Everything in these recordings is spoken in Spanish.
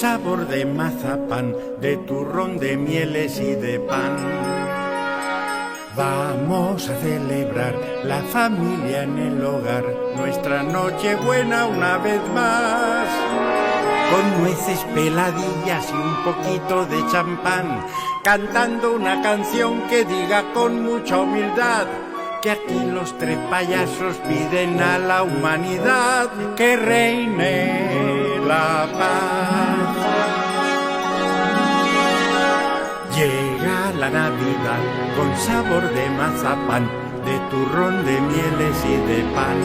sabor de mazapán, de turrón, de mieles y de pan. Vamos a celebrar la familia en el hogar, nuestra Nochebuena una vez más. Con nueces, peladillas y un poquito de champán, cantando una canción que diga con mucha humildad que aquí los tres payasos piden a la humanidad que reine la paz. Llega la Navidad con sabor de mazapán, de turrón, de mieles y de pan.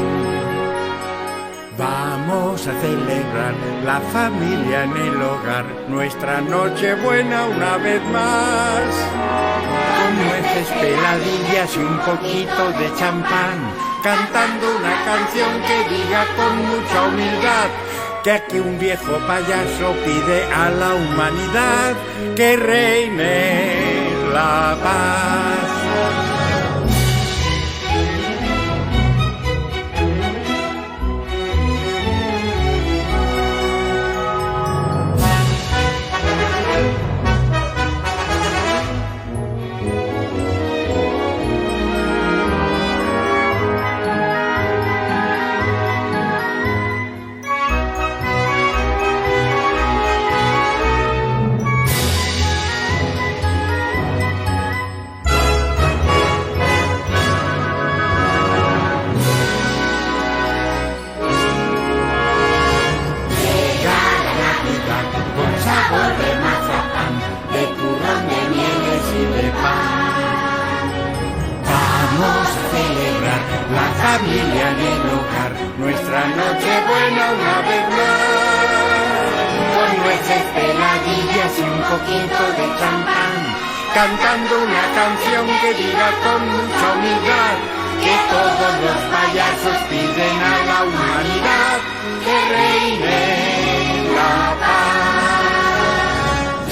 Vamos a celebrar la familia en el hogar, nuestra Nochebuena una vez más. Con nueces, peladillas y un poquito de champán, cantando una canción que diga con mucha humildad que aquí un viejo payaso pide a la humanidad que reine la paz. Familia en el hogar, nuestra Nochebuena una vez más. Con nueces, peladillas y un poquito de champán, cantando una canción que diga con mucha humildad que todos los payasos piden a la humanidad que reine la paz.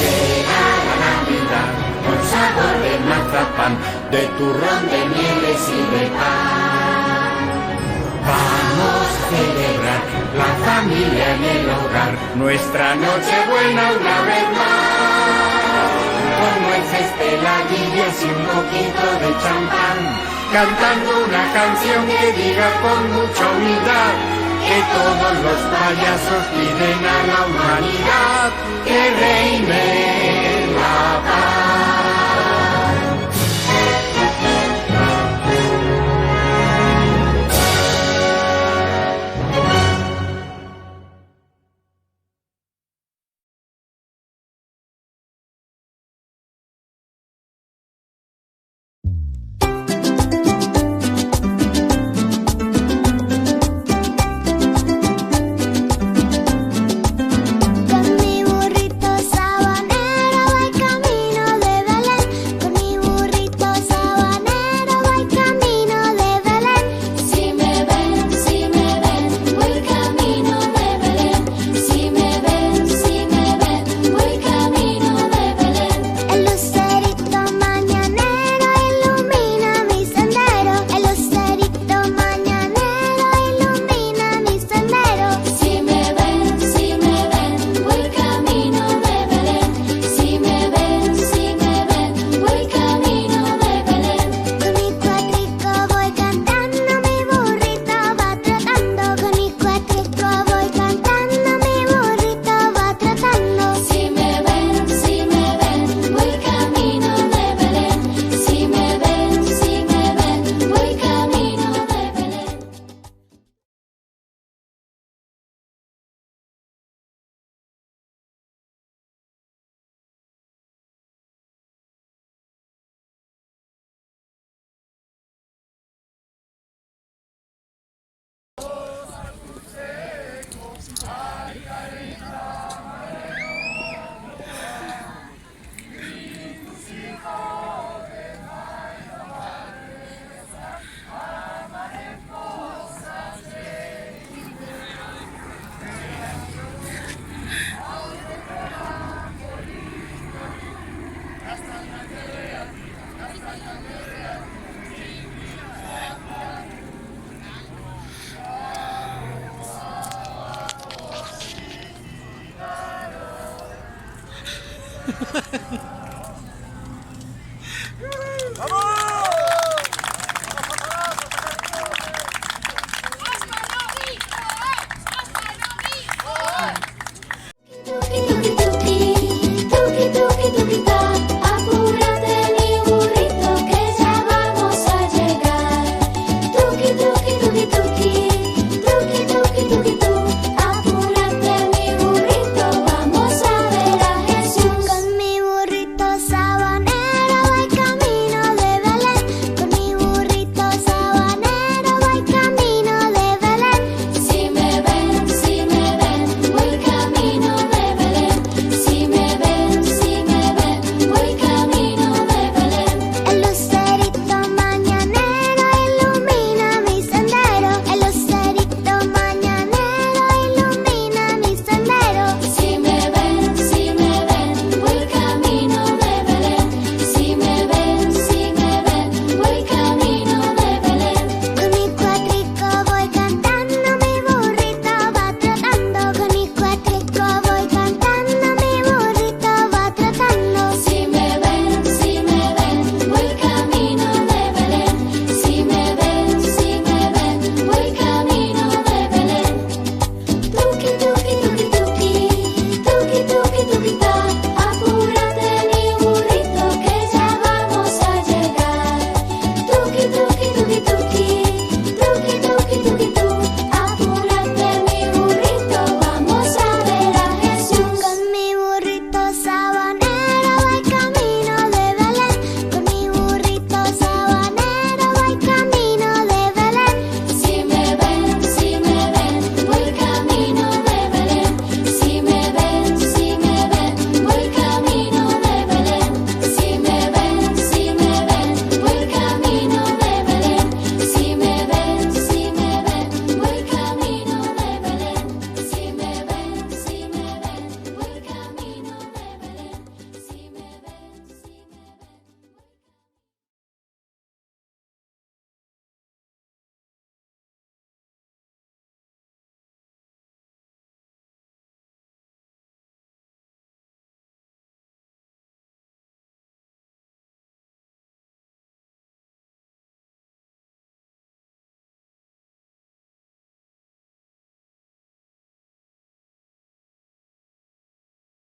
Llega la Navidad con sabor de mazapán, de turrón, de mieles y de pan. Vamos a celebrar la familia en el hogar, nuestra Nochebuena una vez más. Con nueces, peladillas y un poquito de champán, cantando una canción que diga con mucha humildad que todos los payasos piden a la humanidad que reine la paz. Con mi burrito sabanero voy camino de